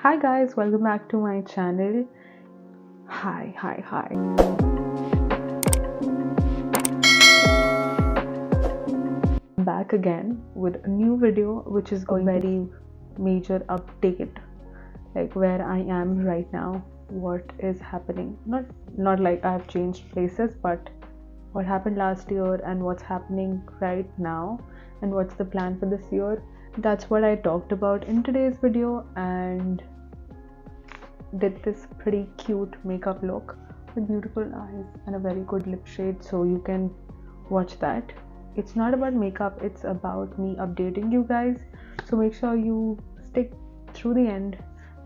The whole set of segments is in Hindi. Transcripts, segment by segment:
Hi guys, welcome back to my channel. Hi. I'm back again with a new video which is going to be a very major update, like where I am right now, what is happening. Not like I've changed places, but what happened last year and what's happening right now and what's the plan for this year. That's what I talked about in today's video, and did this pretty cute makeup look with beautiful eyes and a very good lip shade, so you can watch that. It's not about makeup, it's about me updating you guys, so make sure you stick through the end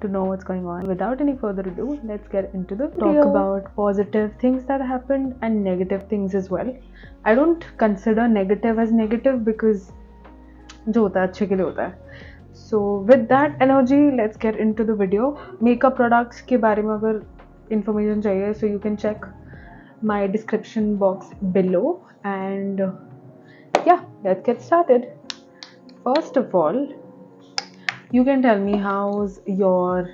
to know what's going on. Without any further ado, let's get into the video. Talk about positive things that happened and negative things as well. I don't consider negative as negative because जो होता है अच्छे के लिए होता है. So with that energy, let's get into the video. Makeup products के बारे में अगर information चाहिए, so you can check my description box below. And yeah, let's get started. First of all, you can tell me how's your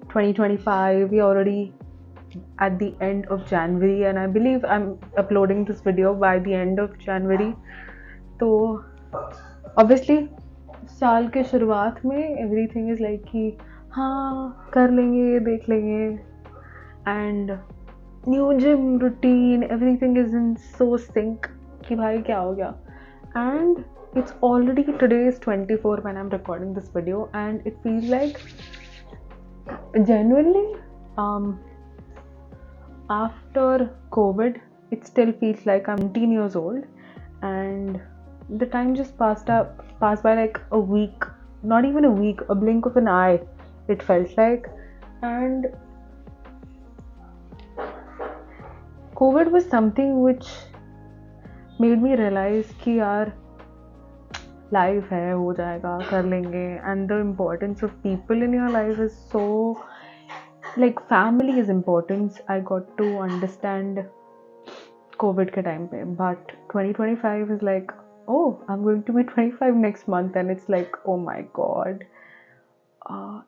2025. We're already at the end of January, and I believe I'm uploading this video by the end of January. तो obviously साल के शुरुआत में एवरीथिंग इज लाइक कि हाँ कर लेंगे, देख लेंगे, and new gym routine, everything is in so sync कि भाई क्या हो गया. And it's already today is 24 when I'm recording this video, and it feels like genuinely after COVID it still feels like I'm 19 years old, and the time just passed by like a week, not even a week, a blink of an eye it felt like. And COVID was something which made me realize कि यार लाइफ है, हो जाएगा, कर लेंगे. And the importance of people in your life is so like family is important. I got to understand COVID के टाइम पे, but 2025 is like, oh, I'm going to be 25 next month, and it's like, oh my god,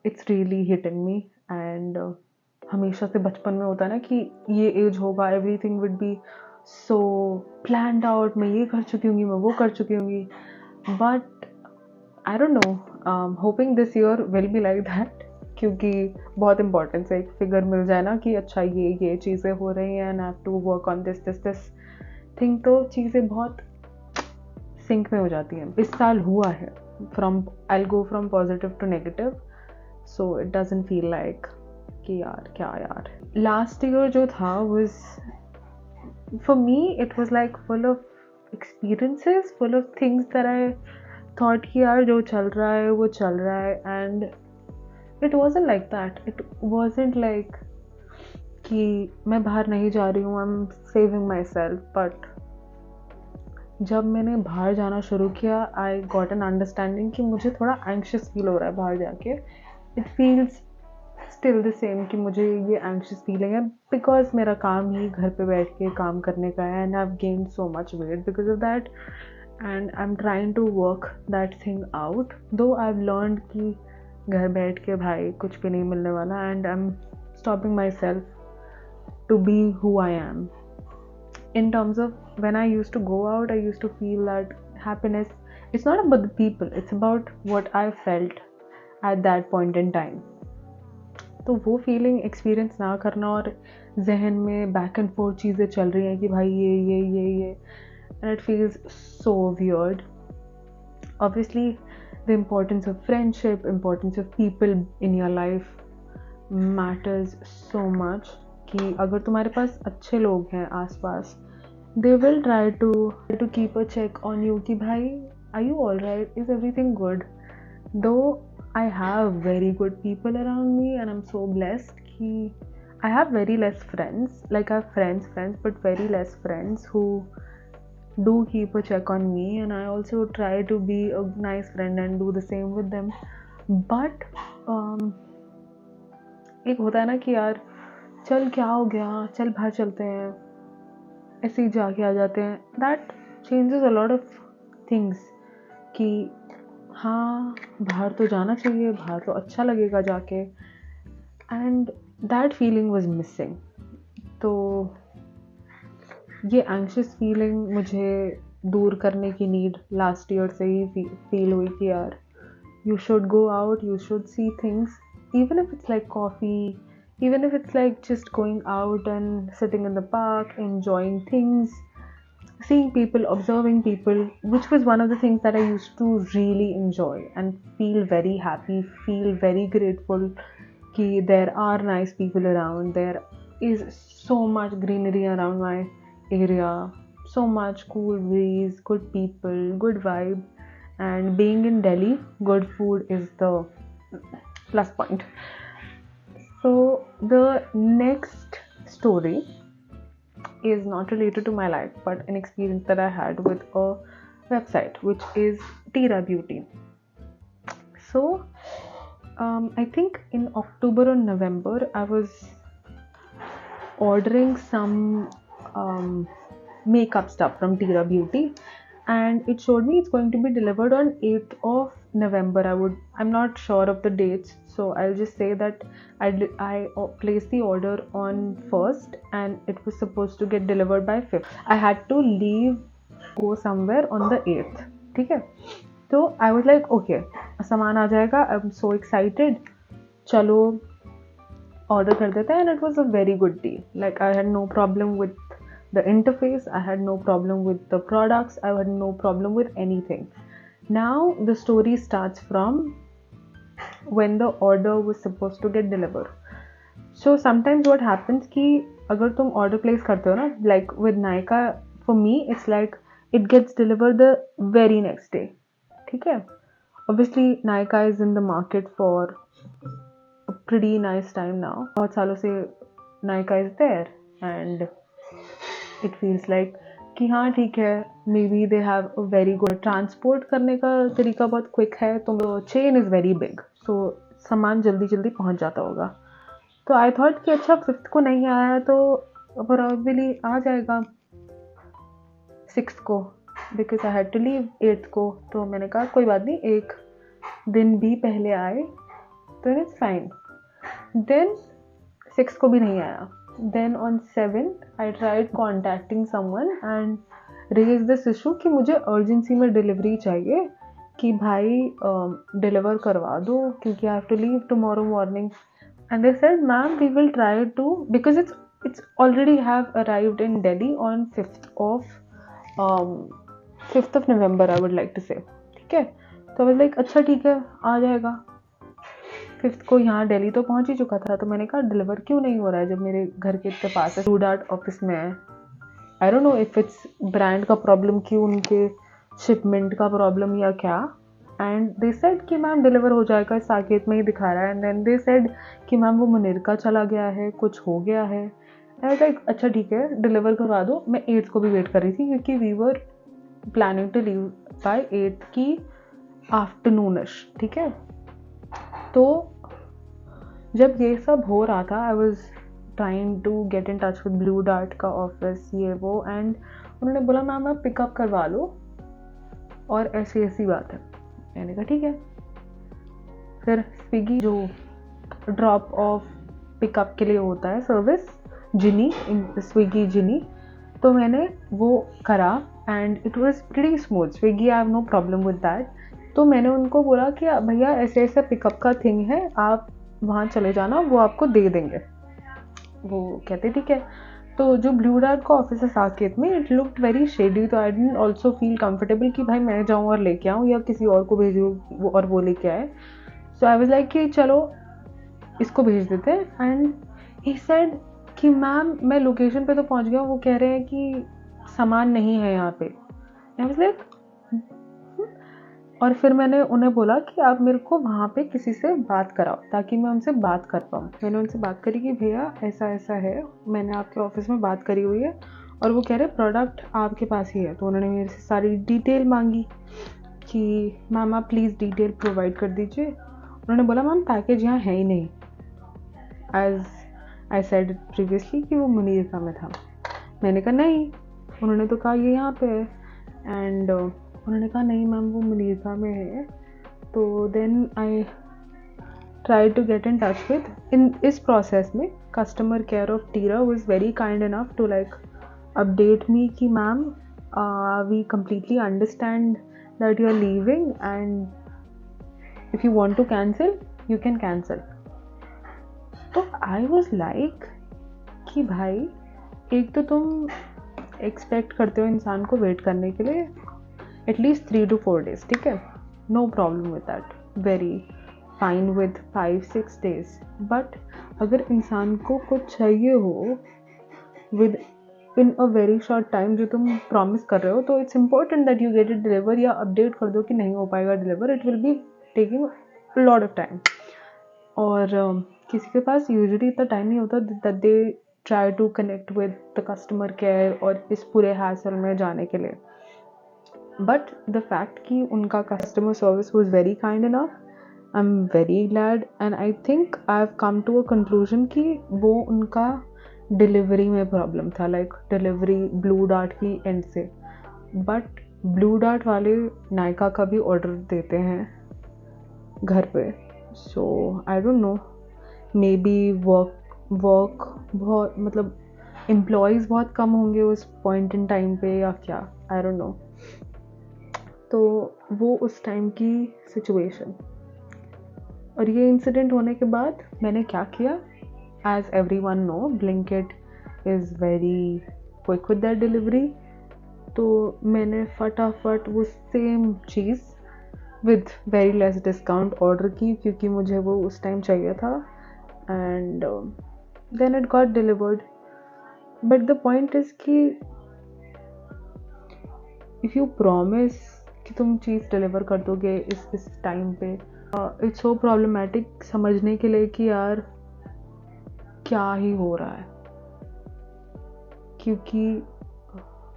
it's really hitting me. And हमेशा से बचपन में होता है ना कि ये एज होगा, everything would be so planned out, मैं ये कर चुकी हूँगी, मैं वो कर चुकी हूँगी, but I don't know, hoping this year will be like that, क्योंकि बहुत इम्पोर्टेंस है एक फिगर मिल जाए ना कि अच्छा ये चीज़ें हो रही हैं, and I have to work on this thing, तो चीज़ें बहुत सिंक में हो जाती हैं. इस साल हुआ है, from I go from positive to negative, so it doesn't feel like कि यार क्या यार. लास्ट ईयर जो था was for me it was like full of experiences, full of things that I thought कि यार जो चल रहा है वो चल रहा है, and it wasn't like that. It wasn't like कि मैं बाहर नहीं जा रही हूँ, I'm saving myself. But जब मैंने बाहर जाना शुरू किया, I got an understanding कि मुझे थोड़ा anxious feel हो रहा है बाहर जाके. It feels still the same कि मुझे ये anxious feeling है because मेरा काम ही घर पे बैठ के काम करने का है, and I've gained so much weight because of that, and I'm trying to work that thing out. Though I've learned कि घर बैठ के भाई कुछ भी नहीं मिलने वाला, and I'm stopping myself to be who I am. In terms of when I used to go out, I used to feel that happiness, it's not about the people, it's about what I felt at that point in time. तो वो फीलिंग एक्सपीरियंस ना करना, और जहन में बैक एंड फोर्थ चीज़ें चल रही हैं कि भाई ये, and it feels so weird. Obviously the importance of friendship, importance of people in your life matters so much कि अगर तुम्हारे पास अच्छे लोग हैं आसपास, they will try to keep a check on you कि भाई are you alright, is everything good. Though I have very good people around me, and I'm so blessed कि I have very less friends, like I have friends, but very less friends who do keep a check on me, and I also try to be a nice friend and do the same with them. But एक होता है ना कि यार चल क्या हो गया, चल बाहर चलते हैं, ऐसे ही जाके आ जाते हैं. That changes a lot of things कि हाँ बाहर तो जाना चाहिए, बाहर तो अच्छा लगेगा जाके, and that feeling was missing. तो ये एंग्शियस फीलिंग मुझे दूर करने की नीड लास्ट ईयर से ही फील हुई कि यार you should go out, you should see things, even if it's like coffee, even if it's like just going out and sitting in the park, enjoying things, seeing people, observing people, which was one of the things that I used to really enjoy and feel very happy, feel very grateful कि there are nice people around, there is so much greenery around my area, so much cool breeze, good people, good vibe, and being in Delhi, good food is the plus point. So the next story is not related to my life but an experience that I had with a website which is Tira Beauty. So I think in October or November I was ordering some makeup stuff from Tira Beauty, and it showed me it's going to be delivered on 8th of November. I'm not sure of the dates, so I'll just say that I placed the order on 1st and it was supposed to get delivered by 5th. I had to leave, go somewhere on the 8th. ठीक है, तो I was like okay, सामान आ जाएगा, I'm so excited, चलो order कर देते हैं, and it was a very good deal. Like I had no problem with the interface, I had no problem with the products, I had no problem with anything. Now the story starts from when the order was supposed to get delivered. So sometimes what happens कि अगर तुम order place करते हो ना, like with Nykaa, for me it's like it gets delivered the very next day. ठीक है, obviously Nykaa is in the market for a pretty nice time now. बहुत सालों से Nykaa is there and it feels like कि हाँ ठीक है, may be they have a very good transport करने का तरीका, बहुत क्विक है, तो चेन इज़ वेरी बिग, सो सामान जल्दी जल्दी पहुँच जाता होगा. तो आई थॉट कि अच्छा 5th को नहीं आया तो प्रोबेबली आ जाएगा 6th को, because I had to leave 8th को. तो मैंने कहा कोई बात नहीं, एक दिन भी पहले आए तो इट्स फाइन. देन 6th को भी नहीं आया. Then on 7th, I tried contacting someone and raised this issue कि मुझे urgency में delivery चाहिए, कि भाई deliver करवा दो क्योंकि I have to leave tomorrow morning. And they said, ma'am, we will try to, because it's already have arrived in Delhi on 5th of November, I would like to say. ठीक है, तो I was like अच्छा ठीक है, आ जाएगा. 5th को यहाँ दिल्ली तो पहुँच ही चुका था. तो मैंने कहा डिलीवर क्यों नहीं हो रहा है जब मेरे घर के इतने पास है. ब्लू डार्ट ऑफिस में है. आई don't know if it's brand का प्रॉब्लम कि उनके शिपमेंट का प्रॉब्लम या क्या. एंड दे सेड कि मैम डिलीवर हो जाएगा, साकेत में ही दिखा रहा है. एंड देन दे सेड कि मैम वो मुनीरका चला गया है, कुछ हो गया है. एंड लाइक अच्छा ठीक है, डिलीवर करवा दो. मैं 8th को भी वेट कर रही थी क्योंकि we were planning to leave by 8th की आफ्टरनूनिश. ठीक है, तो जब ये सब हो रहा था I was trying to get in touch with Blue Dart का ऑफिस, ये वो, एंड उन्होंने बोला मैम आप पिकअप करवा लो और ऐसी बात है. मैंने कहा ठीक है. फिर स्विगी जो ड्रॉप ऑफ पिकअप के लिए होता है सर्विस, जिनी, स्विगी जिनी, तो मैंने वो करा and it was pretty smooth. Swiggy I have no problem with that. तो मैंने उनको बोला कि भैया ऐसे ऐसे पिकअप का थिंग है, आप वहाँ चले जाना, वो आपको दे देंगे. वो कहते ठीक है. तो जो ब्लू डार्ट का ऑफिस है साकेत में, इट लुक्ड वेरी शेडी, तो I didn't also feel comfortable कि भाई मैं जाऊँ और लेके आऊँ या किसी और को भेजूँ और वो लेके आए. सो आई वाज लाइक कि चलो इसको भेज देते हैं. एंड ही सेड कि मैम मैं लोकेशन पे तो पहुँच गया हूँ, वो कह रहे हैं कि सामान नहीं है यहाँ पे. आई वाज लाइक, और फिर मैंने उन्हें बोला कि आप मेरे को वहाँ पे किसी से बात कराओ ताकि मैं उनसे बात कर पाऊँ. मैंने उनसे बात करी कि भैया ऐसा ऐसा है, मैंने आपके ऑफिस में बात करी हुई है और वो कह रहे प्रोडक्ट आपके पास ही है. तो उन्होंने मेरे से सारी डिटेल मांगी कि मैम आप प्लीज़ डिटेल प्रोवाइड कर दीजिए. उन्होंने बोला मैम पैकेज यहाँ है ही नहीं, एज आई सेड प्रीवियसली कि वो मुनीरका में था. मैंने कहा नहीं, उन्होंने तो कहा ये यहाँ पे है. एंड उन्होंने कहा नहीं मैम वो मुनीरका में है, तो then I try to get in touch with in इस प्रोसेस में customer care of Tira was very kind enough to like update me कि ma'am we completely understand that you're leaving and if you want to cancel you can cancel. तो I was like कि भाई एक तो तुम एक्सपेक्ट करते हो इंसान को वेट करने के लिए एटलीस्ट 3 to 4 days, ठीक है, no problem with that, very fine with 5-6 days. But अगर इंसान को कुछ चाहिए हो within a very short time जो तुम प्रॉमिस कर रहे हो, तो it's important that you get it deliver, या अपडेट कर दो कि नहीं हो पाएगा deliver, it will be taking lot of time. और किसी के पास यूजुअली इतना टाइम नहीं होता that they try to connect with the customer care और इस पूरे हैसल में जाने के लिए. बट द फैक्ट कि उनका customer service was very kind enough, I am very glad and I think I have come to a conclusion कि वो उनका डिलीवरी में प्रॉब्लम था, लाइक डिलीवरी ब्लू डार्ट की एंड से. बट ब्लू डार्ट वाले नायका का भी ऑर्डर देते हैं घर पे, so I don't know, maybe work बहुत मतलब एम्प्लॉयज़ बहुत कम होंगे उस पॉइंट इन टाइम पे या क्या, आई डोंट नो. तो वो उस टाइम की सिचुएशन. और ये इंसिडेंट होने के बाद मैंने क्या किया, as everyone know, Blinkit is very quick with their delivery. तो मैंने फटाफट वो same cheese with very less discount order की क्योंकि मुझे वो उस टाइम चाहिए था, and then it got delivered. But the point is कि if you promise कि तुम चीज़ डिलीवर कर दोगे इस टाइम पे, इट्स सो प्रॉब्लमेटिक समझने के लिए कि यार क्या ही हो रहा है. क्योंकि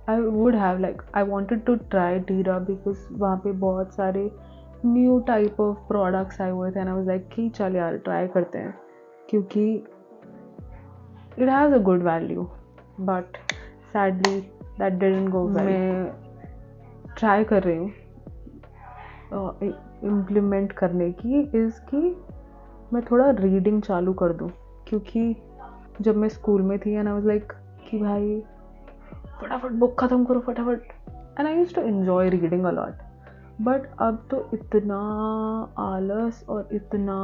I would have like I wanted to try Tira because वहाँ पे बहुत सारे न्यू टाइप ऑफ प्रोडक्ट्स आए हुए थे एंड आई वाज लाइक कि चल यार ट्राई करते हैं क्योंकि it has a good value. But sadly that didn't go well. मैं ट्राई कर रही हूँ इम्प्लीमेंट करने की इसकी, मैं थोड़ा रीडिंग चालू कर दूँ, क्योंकि जब मैं स्कूल में थी एंड आई वाज लाइक कि भाई फटाफट बुक ख़त्म करो फटाफट, and I used to enjoy reading a lot. But अब तो इतना आलस और इतना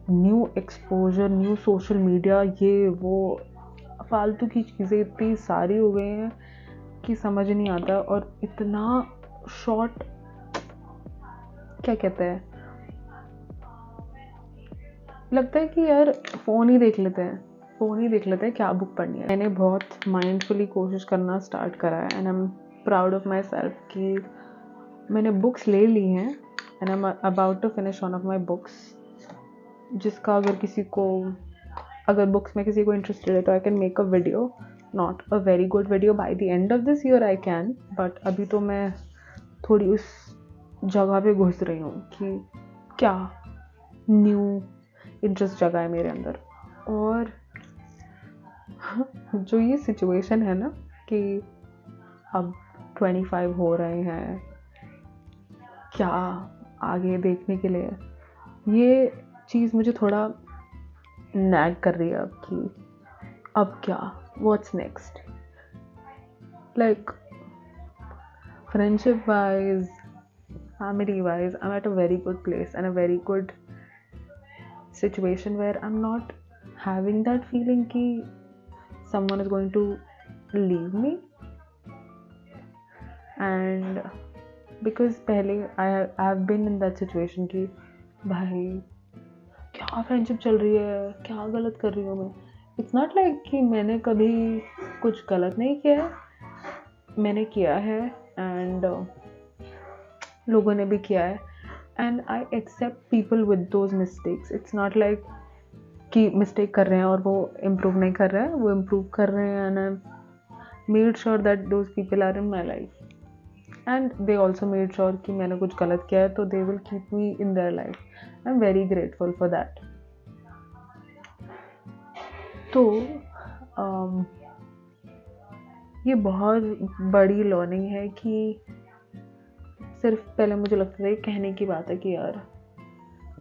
new exposure, new social media, ये वो फालतू की चीज़ें इतनी सारी हो गई हैं कि समझ नहीं आता. और इतना शॉर्ट क्या कहते हैं, लगता है कि यार फ़ोन ही देख लेते हैं क्या बुक पढ़नी है. मैंने बहुत माइंडफुली कोशिश करना स्टार्ट करा है and I am proud of myself कि मैंने बुक्स ले ली हैं and I am about to finish one of my books, जिसका अगर बुक्स में किसी को इंटरेस्टेड है तो I can make a video, not a very good video by the end of this year I can. But अभी तो मैं थोड़ी उस जगह पे घुस रही हूँ कि क्या न्यू इंटरेस्ट जगह है मेरे अंदर. और जो ये सिचुएशन है ना कि अब 25 हो रहे हैं, क्या आगे देखने के लिए, ये चीज़ मुझे थोड़ा नैग कर रही है अब कि अब क्या, what's next. Like friendship wise, family wise, I'm at a very good place and a very good situation where I'm not having that feeling कि someone is going to leave me. And because पहले I have been in that situation कि भाई क्या फ्रेंडशिप चल रही है, क्या गलत कर रही हूँ मैं. It's not like कि मैंने कभी कुछ गलत नहीं किया है, मैंने किया है and लोगों ने भी किया है and I accept people with those mistakes. It's not like कि मिस्टेक कर रहे हैं और वो इम्प्रूव नहीं कर रहे हैं, वो इम्प्रूव कर रहे हैं and I made sure that those people are in my life and they also made sure कि मैंने कुछ गलत किया है तो they will keep me in their life. I am very grateful for that. तो ये बहुत बड़ी लर्निंग है कि सिर्फ पहले मुझे लगता था ये कहने की बात है कि यार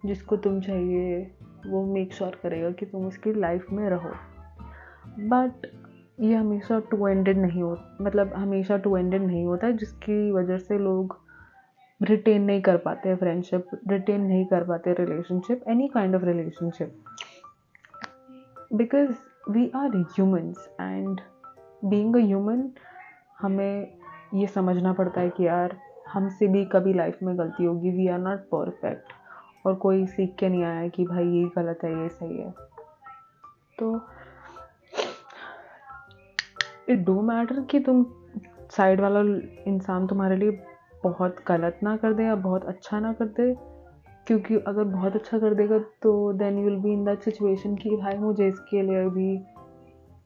जिसको तुम चाहिए वो मेक श्योर करेगा कि तुम उसकी लाइफ में रहो, बट ये हमेशा टू एंडेड नहीं होता, मतलब हमेशा टू एंडेड नहीं होता है, जिसकी वजह से लोग रिटेन नहीं कर पाते फ्रेंडशिप, रिटेन नहीं कर पाते relationship, any kind of relationship, because we are humans and being a human हमें ये समझना पड़ता है कि यार हमसे भी कभी लाइफ में गलती होगी, वी आर नॉट परफेक्ट, और कोई सीख के नहीं आया कि भाई ये गलत है ये सही है। तो इट डू मैटर कि तुम साइड वाला इंसान तुम्हारे लिए बहुत गलत ना कर दे या बहुत अच्छा ना कर दे, क्योंकि अगर बहुत अच्छा कर देगा तो then you will be in that situation कि भाई मुझे इसके लिए भी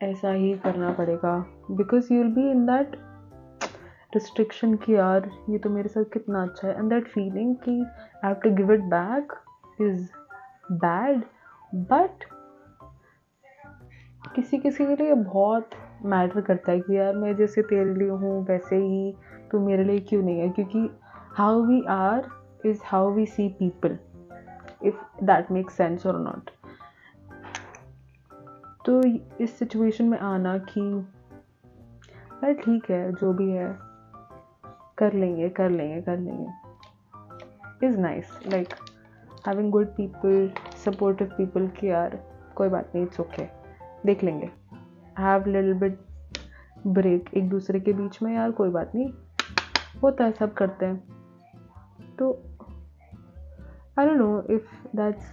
ऐसा ही करना पड़ेगा, because you will be in that restriction कि यार ये तो मेरे साथ कितना अच्छा है, एंड दैट फीलिंग कि I have to give it back is bad, but किसी किसी के लिए बहुत मैटर करता है कि यार मैं जैसे तेरे लिए हूँ वैसे ही तो मेरे लिए क्यों नहीं है, क्योंकि how we are is how we see people, if that makes sense और नॉट। तो इस सिचुएशन में आना कि यार ठीक है जो भी है कर लेंगे is nice, like having good people, supportive people कि यार कोई बात नहीं, इट्स ओके, देख लेंगे, हैव लिटिल बिट ब्रेक एक दूसरे के बीच में, यार कोई बात नहीं, होता है, सब करते हैं। तो आई don't know if that's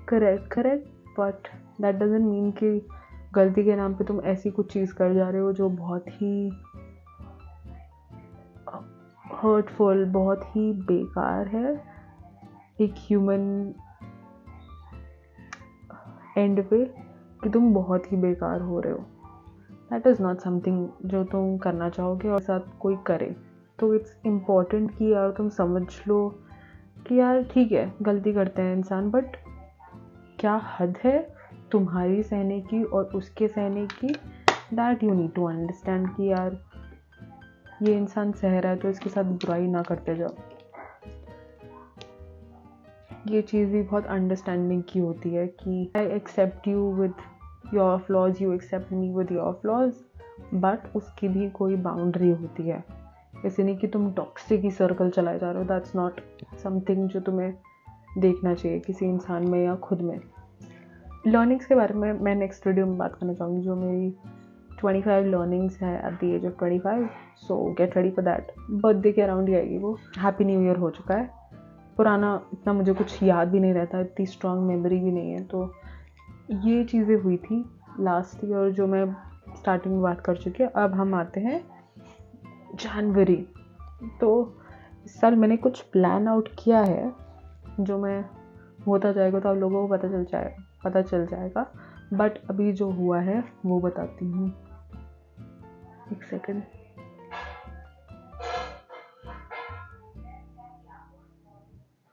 correct, but that doesn't mean कि गलती के नाम पे तुम ऐसी कुछ चीज़ कर जा रहे हो जो बहुत ही हर्टफुल, बहुत ही बेकार है एक ह्यूमन एंड पे, कि तुम बहुत ही बेकार हो रहे हो। दैट इज़ नॉट समथिंग जो तुम करना चाहोगे और साथ कोई करे। तो इट्स इम्पॉर्टेंट कि यार तुम समझ लो कि यार ठीक है गलती करते हैं इंसान, बट क्या हद है तुम्हारी सहने की और उसके सहने की, that you need to understand कि यार ये इंसान सह रहा है तो इसके साथ बुराई ना करते जाओ। ये चीज़ भी बहुत अंडरस्टैंडिंग की होती है कि I accept you with your flaws, you accept me with your flaws, but उसकी भी कोई बाउंड्री होती है। ऐसे नहीं कि तुम टॉक्सिक ही सर्कल चलाए जा रहे हो, दैट्स नॉट समथिंग जो तुम्हें देखना चाहिए किसी इंसान में या खुद में। लर्निंग्स के बारे में मैं नेक्स्ट वीडियो में बात करना चाहूँगी, जो मेरी 25 लर्निंग्स है at the age of 25, so get ready for that. Birthday के अराउंड ही आएगी वो। हैप्पी न्यू ईयर हो चुका है, पुराना इतना मुझे कुछ याद भी नहीं रहता, इतनी स्ट्रॉन्ग मेमोरी भी नहीं है। तो ये चीज़ें हुई थी लास्ट ईयर जो मैं स्टार्टिंग में बात कर चुकी है। अब हम आते हैं जनवरी। तो इस साल मैंने कुछ प्लान आउट किया है जो मैं होता जाएगा तो आप लोगों को पता चल जाएगा, बट अभी जो हुआ है वो बताती हूँ। एक सेकेंड।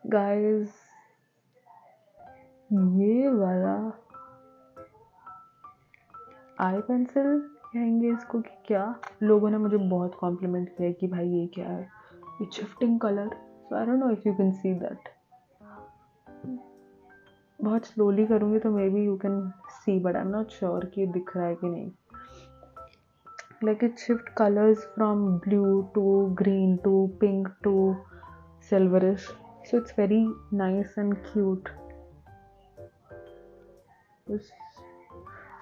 गाइस ये वाला आई पेंसिल कहेंगे इसको कि क्या, लोगों ने मुझे बहुत कॉम्प्लीमेंट किया कि भाई ये क्या है, ये shifting colour. So I don't know if you can see that, बहुत स्लोली करूँगी तो may be you can see, but I am not sure कि दिख रहा है कि नहीं। Like it shift colours from blue to green to pink to silverish, so it's very nice and cute.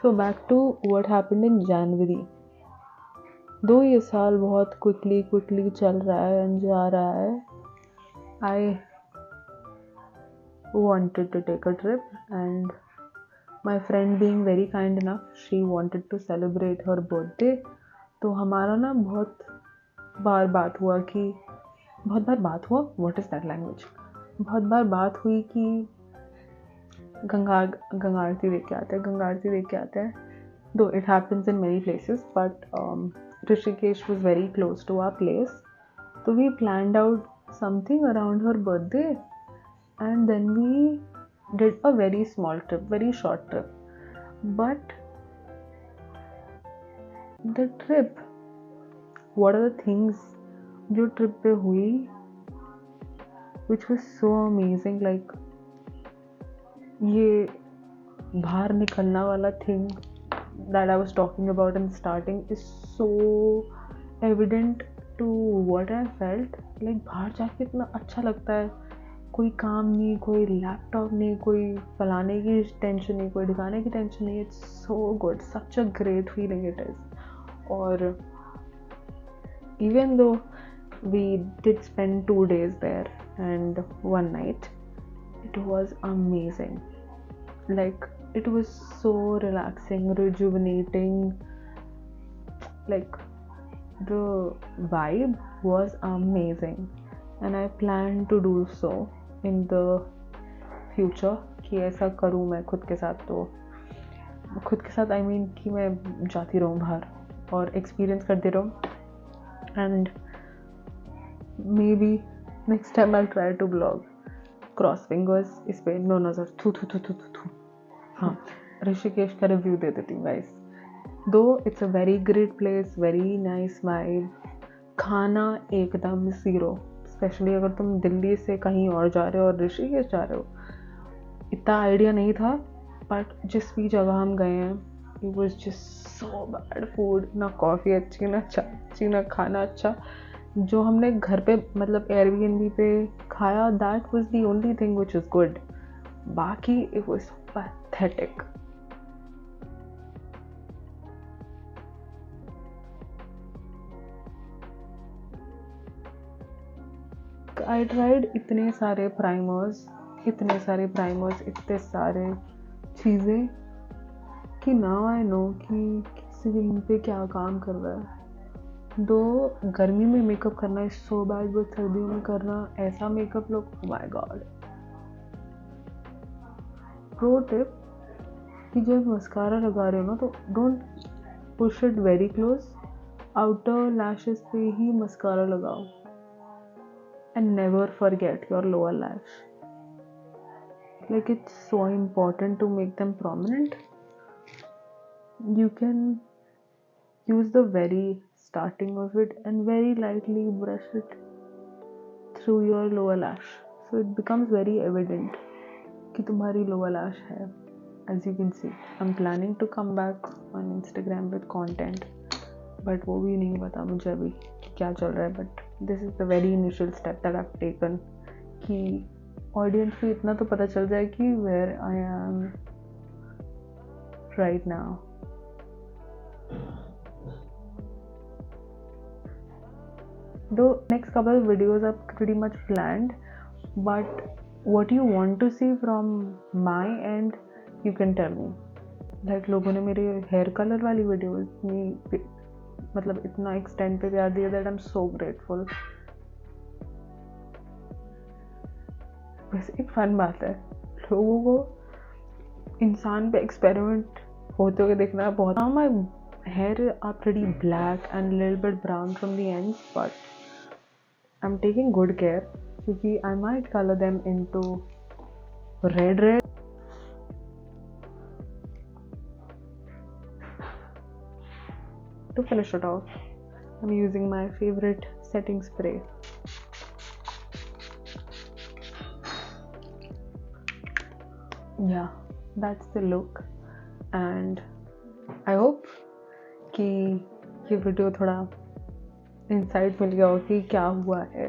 So back to what happened in January. दो ये साल बहुत quickly चल रहा है and जा रहा है। I wanted to take a trip and my friend being very kind enough, she wanted to celebrate her birthday. तो हमारा ना बहुत बार बात हुआ व्हाट इज़ दैट लैंग्वेज, बहुत बार बात हुई कि गंगा आरती देख के आते हैं। Though it happens in many places, but Rishikesh was very close to our place, तो we planned out something around her birthday and then we did a very small trip, very short trip, but the trip, what are the things जो ट्रिप पे हुई, which was so amazing. Like ये बाहर निकलना वाला thing that I was talking about in starting is so evident to what I felt. Like बाहर जाके इतना अच्छा लगता है, कोई काम नहीं, कोई लैपटॉप नहीं, कोई फलाने की टेंशन नहीं, कोई ढिकाने की टेंशन नहीं. It's so good, such a great feeling it is. और even though we did spend 2 days there and 1 night, it was amazing. Like it was so relaxing, rejuvenating. Like the vibe was amazing, and I plan to do so in the future कि ऐसा करूँ मैं खुद के साथ. तो खुद के साथ I mean कि मैं जाती रहूँ बाहर और एक्सपीरियंस करती रहूँ. And maybe next time I'll try to vlog. Cross fingers इस पे नो नज़र थू थू थू थू थू थू. हाँ, ऋषिकेश का रिव्यू दे देती हूँ guys. Though it's a very great place, very nice vibe. खाना एकदम ज़ीरो, स्पेशली अगर तुम दिल्ली से कहीं और जा रहे हो और ऋषिकेश जा रहे हो. इतना आइडिया नहीं था, बट जिस भी जगह हम गए हैं, it was just so bad food. ना कॉफ़ी अच्छी, ना चाय अच्छी, ना खाना अच्छा. जो हमने घर पे मतलब एयरबीएनबी पे खाया, that was the only thing which was good. बाकी it was pathetic. I tried इतने सारे प्राइमर्स, इतने सारे चीज़ें कि now I know कि किसी के मुंह पे क्या काम कर रहा है. दो गर्मी में मेकअप करना इज सो बैड, बट सर्दियों में करना ऐसा makeup look, oh my god. Pro tip कि जब मस्कारा लगा रहे हो ना, तो don't push it very close. Outer lashes पे ही मस्कारा लगाओ. And never forget your lower lash. Like it's so important to make them prominent. You can use the very starting of it and very lightly brush it through your lower lash, so it becomes very evident कि तुम्हारी lower lash है. As you can see, I'm planning to come back on Instagram with content, but वो भी नहीं पता मुझे अभी क्या चल रहा है. But this is the very initial step that I've taken कि ऑडियंस को इतना तो पता चल जाए कि where I am right now. Though next couple of videos are pretty much planned, but what you want to see from my end, you can tell me. Like लोगों ने मेरे हेयर कलर वाली वीडियो इतनी मतलब इतना एक्सटेंड पे प्यार दिया, that I'm so grateful. बस एक फन बात है, लोगों को इंसान पे एक्सपेरिमेंट होते हुए देखना बहुत. Now my hair are pretty black and a little bit brown from the ends, but I'm taking good care क्योंकि I might color them into red. To finish it off, I'm using my favorite setting spray. Yeah, that's the look, and I hope कि ये वीडियो थोड़ा इंसाइट मिल गया हो कि क्या हुआ है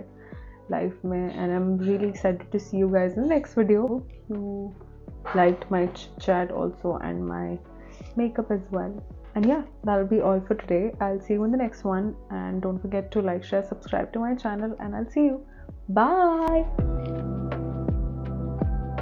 लाइफ में. And I am really excited to see you guys in next video. You liked my chat also and my makeup as well. And yeah, that'll be all for today. I'll see you in the next one, and don't forget to like, share, subscribe to my channel, and I'll see you. Bye.